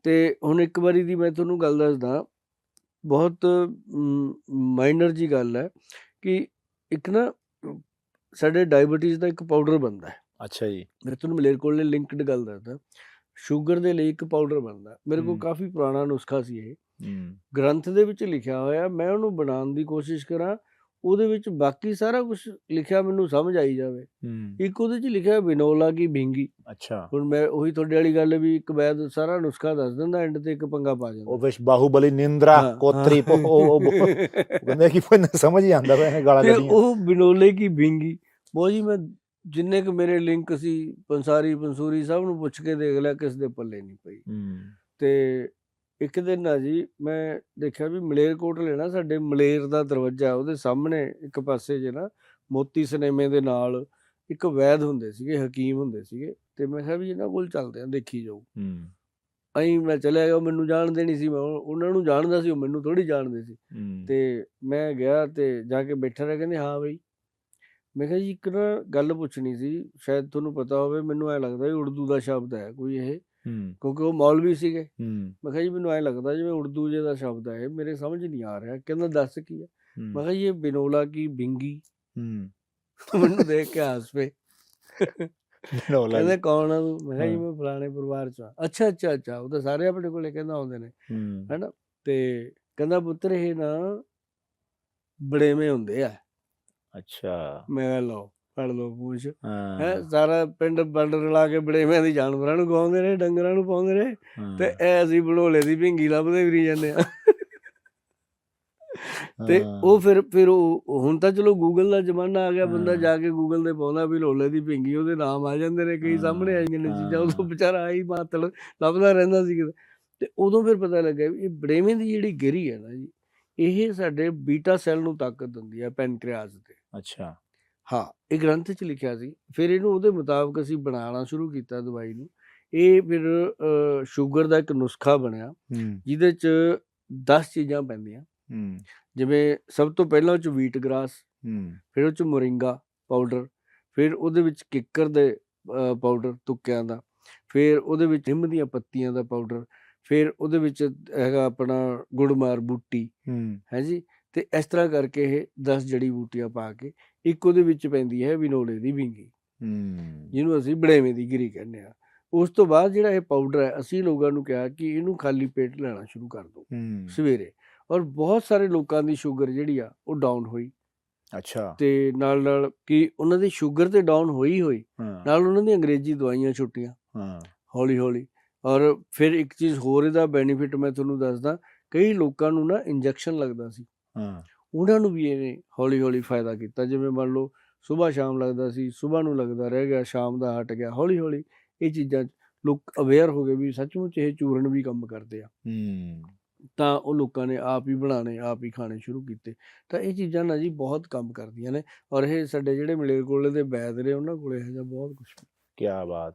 ਤੇ ਹੁਣ ਇੱਕ ਵਾਰੀ ਦੀ ਮੈਂ ਤੁਹਾਨੂੰ ਗੱਲ ਦੱਸਦਾ, ਬਹੁਤ ਮਾਈਨਰ ਜੀ ਗੱਲ ਹੈ ਕਿ ਇੱਕ ਨਾ ਸਾਡੇ ਡਾਇਬਟੀਜ਼ ਦਾ ਇੱਕ ਪਾਊਡਰ ਬਣਦਾ ਹੈ। ਅੱਛਾ ਜੀ। ਮੈਂ ਤੁਹਾਨੂੰ ਮਲੇਰਕੋਟਲੇ ਲਿੰਕਡ ਗੱਲ ਦੱਸਦਾ। ਸ਼ੂਗਰ ਦੇ ਲਈ ਇੱਕ ਪਾਊਡਰ ਬਣਦਾ, ਮੇਰੇ ਕੋਲ ਕਾਫੀ ਪੁਰਾਣਾ ਨੁਸਖਾ ਸੀ ਇਹ, ਗ੍ਰੰਥ ਦੇ ਵਿੱਚ ਲਿਖਿਆ ਹੋਇਆ। ਮੈਂ ਉਹਨੂੰ ਬਣਾਉਣ ਦੀ ਕੋਸ਼ਿਸ਼ ਕਰਾਂ, ਉਹਦੇ ਵਿੱਚ ਬਾਕੀ ਸਾਰਾ ਕੁਝ ਲਿਖਿਆ ਮੈਨੂੰ ਸਮਝ ਆਈ ਜਾਵੇ। ਇੱਕ ਉਹਦੇ 'ਚ ਲਿਖਿਆ ਵਿਨੋਲਾ ਕੀ ਬਿੰਗੀ। ਅੱਛਾ। ਹੁਣ ਮੈਂ ਉਹੀ ਤੁਹਾਡੇ ਵਾਲੀ ਗੱਲ ਵੀ, ਇੱਕ ਵੈਦ ਸਾਰਾ ਨੁਸਖਾ ਦੱਸ ਦਿੰਦਾ, ਐਂਡ ਤੇ ਇੱਕ ਪੰਗਾ ਪਾ ਜਾਂਦਾ। ਉਹ ਵਿੱਚ ਬਾਹੂਬਲੀ ਨਿੰਦਰਾ ਕੋਤਰੀ ਉਹ ਕਹਿੰਦੇ ਕਿ ਸਮਝ ਹੀ ਆਉਂਦਾ ਇਹਨੇ ਗਾਲਾਂ ਕੱਢੀਆਂ। ਉਹ ਵਿਨੋਲੇ ਕੀ ਬਿੰਗੀ ਬਹੁਤ ਜੀ, ਮੈਂ ਜਿੰਨੇ ਕੁ ਮੇਰੇ ਲਿੰਕ ਸੀ ਪੰਸਾਰੀ ਪੰਸੂਰੀ ਸਭ ਨੂੰ ਪੁੱਛ ਕੇ ਦੇਖ ਲਿਆ, ਕਿਸ ਦੇ ਪੱਲੇ ਨਹੀਂ ਪਈ। ਤੇ ਇੱਕ ਦਿਨ ਨਾ ਜੀ ਮੈਂ ਦੇਖਿਆ ਵੀ ਮਲੇਰਕੋਟਲੇ ਨਾ, ਸਾਡੇ ਮਲੇਰ ਦਾ ਦਰਵਾਜ਼ਾ, ਉਹਦੇ ਸਾਹਮਣੇ ਇੱਕ ਪਾਸੇ ਜੇ ਨਾ ਮੋਤੀ ਸਿਨੇਮੇ ਦੇ ਨਾਲ ਇੱਕ ਵੈਦ ਹੁੰਦੇ ਸੀਗੇ, ਹਕੀਮ ਹੁੰਦੇ ਸੀਗੇ। ਤੇ ਮੈਂ ਕਿਹਾ ਵੀ ਇਹਨਾਂ ਕੋਲ ਚੱਲਦੇ ਆ, ਦੇਖੀ ਜਾਊ। ਅਸੀਂ ਮੈਂ ਚਲਿਆ ਗਿਆ, ਮੈਨੂੰ ਜਾਣਦੇ ਨਹੀਂ ਸੀ, ਮੈਂ ਉਹਨਾਂ ਨੂੰ ਜਾਣਦਾ ਸੀ, ਉਹ ਮੈਨੂੰ ਥੋੜ੍ਹੀ ਜਾਣਦੇ ਸੀ। ਤੇ ਮੈਂ ਗਿਆ ਤੇ ਜਾ ਕੇ ਬੈਠਾ ਰਿਹਾ, ਕਹਿੰਦੇ ਹਾਂ ਬਈ। ਮੈਂ ਕਿਹਾ ਜੀ ਇੱਕ ਨਾ ਗੱਲ ਪੁੱਛਣੀ ਸੀ, ਸ਼ਾਇਦ ਤੁਹਾਨੂੰ ਪਤਾ ਹੋਵੇ, ਮੈਨੂੰ ਐਂ ਲੱਗਦਾ ਵੀ ਉਰਦੂ ਦਾ ਸ਼ਬਦ ਹੈ ਕੋਈ ਇਹ, ਕਿਉਂਕਿ ਉਹ ਮੌਲਵੀ ਸੀਗੇ। ਮੈਂ ਕਿਹਾ ਜੀ ਮੈਨੂੰ ਐਂ ਲੱਗਦਾ ਜਿਵੇਂ ਉਰਦੂ ਜੇ ਦਾ ਸ਼ਬਦ ਹੈ, ਮੇਰੇ ਸਮਝ ਨਹੀਂ ਆ ਰਿਹਾ। ਕਹਿੰਦਾ ਦੱਸ ਕੀ ਹੈ। ਮੈਂ ਕਿਹਾ ਜੀ ਇਹ ਵਿਨੋਲਾ ਕੀ ਬਿੰਗੀ। ਮੈਨੂੰ ਦੇਖ ਕੇ ਹੱਸ ਪਏ। ਕਹਿੰਦੇ ਕੌਣ ਆ ਤੂੰ? ਮੈਂ ਕਿਹਾ ਜੀ ਮੈਂ ਫਲਾਣੇ ਪਰਿਵਾਰ ਚ ਆ। ਅੱਛਾ ਅੱਛਾ ਅੱਛਾ, ਉਹ ਤਾਂ ਸਾਰੇ ਆਪਣੇ ਕੋਲੇ ਕਹਿੰਦਾ ਆਉਂਦੇ ਨੇ, ਹੈਨਾ। ਤੇ ਕਹਿੰਦਾ ਪੁੱਤਰ ਇਹ ਨਾ ਬੜੇਵੇਂ ਹੁੰਦੇ ਆ। ਅੱਛਾ। ਮੈਂ ਕਿਹਾ ਲਓ ਫੜ ਲਓ ਪੂਛ। ਹੈ ਸਾਰਾ ਪਿੰਡ ਵੰਡ ਰਲਾ ਕੇ ਬੜੇਵਿਆਂ ਦੀ ਜਾਨਵਰਾਂ ਨੂੰ ਖਵਾਉਂਦੇ ਨੇ, ਡੰਗਰਾਂ ਨੂੰ ਪਾਉਂਦੇ ਨੇ, ਤੇ ਐ ਅਸੀਂ ਬੜੋਲੇ ਦੀ ਭਿੰਗੀ ਲੱਭਦੇ ਫਿਰੀ ਜਾਂਦੇ ਆ। ਤੇ ਉਹ ਫਿਰ ਉਹ ਹੁਣ ਤਾਂ ਚਲੋ ਗੂਗਲ ਦਾ ਜ਼ਮਾਨਾ ਆ ਗਿਆ, ਬੰਦਾ ਜਾ ਕੇ ਗੂਗਲ ਤੇ ਪਾਉਂਦਾ ਵੀ ਲੋਲੇ ਦੀ ਭਿੰਗੀ, ਉਹਦੇ ਨਾਮ ਆ ਜਾਂਦੇ ਨੇ, ਕਈ ਸਾਹਮਣੇ ਆ ਜਾਂਦੀਆਂ ਨੇ ਚੀਜ਼ਾਂ। ਉਦੋਂ ਵਿਚਾਰਾ ਆਈ ਮਾਤਲ ਲੱਭਦਾ ਰਹਿੰਦਾ ਸੀ ਕਿਤੇ। ਤੇ ਉਦੋਂ ਫਿਰ ਪਤਾ ਲੱਗਿਆ ਵੀ ਇਹ ਬੜੇਵੇਂ ਦੀ ਜਿਹੜੀ ਗਿਰੀ ਹੈ ਨਾ ਜੀ, ਇਹ ਸਾਡੇ ਬੀਟਾ ਸੈੱਲ ਨੂੰ ਤਾਕਤ ਦਿੰਦੀ ਹੈ, ਪੈਨਕ੍ਰੀਆਸ ਤੇ। ਅੱਛਾ। ਹਾਂ, ਇਹ ਗ੍ਰੰਥ 'ਚ ਲਿਖਿਆ ਸੀ। ਫਿਰ ਇਹਨੂੰ ਉਹਦੇ ਮੁਤਾਬਕ ਅਸੀਂ ਬਣਾਉਣਾ ਸ਼ੁਰੂ ਕੀਤਾ ਦਵਾਈ ਨੂੰ। ਇਹ ਫਿਰ ਸ਼ੂਗਰ ਦਾ ਇੱਕ ਨੁਸਖਾ ਬਣਿਆ, ਜਿਹਦੇ 'ਚ 10 ਚੀਜ਼ਾਂ ਪੈਂਦੀਆਂ। ਜਿਵੇਂ ਸਭ ਤੋਂ ਪਹਿਲਾਂ ਉਹ 'ਚ ਵੀਟ ਗਰਾਸ, ਫਿਰ ਉਹ 'ਚ ਮੋਰਿੰਗਾ ਪਾਊਡਰ, ਫਿਰ ਉਹਦੇ ਵਿੱਚ ਕਿੱਕਰ ਦੇ ਪਾਊਡਰ ਤੁੱਕਿਆਂ ਦਾ, ਫਿਰ ਉਹਦੇ ਵਿੱਚ ਨਿੰਮ ਦੀਆਂ ਪੱਤੀਆਂ ਦਾ ਪਾਊਡਰ, ਫਿਰ ਉਹਦੇ ਵਿੱਚ ਹੈਗਾ ਆਪਣਾ ਗੁੜਮਾਰ ਬੂਟੀ ਹੈ ਜੀ। ਤੇ ਇਸ ਤਰ੍ਹਾਂ ਕਰਕੇ ਇਹ 10 ਜੜੀ ਬੂਟੀਆਂ ਪਾ ਕੇ ਇੱਕ ਉਹਦੇ ਵਿੱਚ ਪੈਂਦੀ ਹੈ ਵਿਨੋਲੇ ਦੀ ਬਿੰਗੀ, ਜਿਹਨੂੰ ਅਸੀਂ ਬੜੇਵੇਂ ਦੀ ਗਿਰੀ ਕਹਿੰਦੇ ਹਾਂ। ਉਸ ਤੋਂ ਬਾਅਦ ਜਿਹੜਾ ਇਹ ਪਾਊਡਰ ਹੈ, ਅਸੀਂ ਲੋਕਾਂ ਨੂੰ ਕਿਹਾ ਕਿ ਇਹਨੂੰ ਖਾਲੀ ਪੇਟ ਲੈਣਾ ਸ਼ੁਰੂ ਕਰ ਦਿਓ ਸਵੇਰੇ, ਔਰ ਬਹੁਤ ਸਾਰੇ ਲੋਕਾਂ ਦੀ ਸ਼ੂਗਰ ਜਿਹੜੀ ਆ ਉਹ ਡਾਊਨ ਹੋਈ। ਅੱਛਾ। ਤੇ ਨਾਲ ਨਾਲ ਕਿ ਉਹਨਾਂ ਦੀ ਸ਼ੂਗਰ ਤੇ ਡਾਊਨ ਹੋਈ ਨਾਲ ਉਹਨਾਂ ਦੀਆਂ ਅੰਗਰੇਜ਼ੀ ਦਵਾਈਆਂ ਛੁੱਟੀਆਂ ਹੌਲੀ ਹੌਲੀ। ਔਰ ਫਿਰ ਇੱਕ ਚੀਜ਼ ਹੋਰ ਇਹਦਾ ਬੈਨੀਫਿਟ ਮੈਂ ਤੁਹਾਨੂੰ ਦੱਸਦਾ, ਕਈ ਲੋਕਾਂ ਨੂੰ ਨਾ ਇੰਜੈਕਸ਼ਨ ਲੱਗਦਾ ਸੀ, ਉਹਨਾਂ ਨੂੰ ਵੀ ਇਹਨੇ ਹੌਲੀ ਹੌਲੀ ਫਾਇਦਾ ਕੀਤਾ। ਜਿਵੇਂ ਮੰਨ ਲਓ ਸੁਬਾਹ ਸ਼ਾਮ ਲੱਗਦਾ ਸੀ, ਸੁਬਾਹ ਨੂੰ ਲੱਗਦਾ ਰਹਿ ਗਿਆ, ਸ਼ਾਮ ਦਾ ਹਟ ਗਿਆ। ਹੌਲੀ ਹੌਲੀ ਇਹ ਚੀਜ਼ਾਂ ਲੋਕ ਅਵੇਅਰ ਹੋ ਗਏ ਵੀ ਸੱਚਮੁੱਚ ਇਹ ਚੂਰਨ ਵੀ ਕੰਮ ਕਰਦੇ ਆ। ਤਾਂ ਉਹ ਲੋਕਾਂ ਨੇ ਆਪ ਹੀ ਬਣਾਉਣੇ, ਆਪ ਹੀ ਖਾਣੇ ਸ਼ੁਰੂ ਕੀਤੇ। ਤਾਂ ਇਹ ਚੀਜ਼ਾਂ ਨਾ ਜੀ ਬਹੁਤ ਕੰਮ ਕਰਦੀਆਂ ਨੇ, ਔਰ ਇਹ ਸਾਡੇ ਜਿਹੜੇ ਮਲੇਰਕੋਟਲੇ ਦੇ ਵੈਦ ਨੇ ਉਹਨਾਂ ਕੋਲ ਇਹੋ ਜਿਹਾ ਬਹੁਤ ਕੁਛ। ਕਿਆ ਬਾਤ।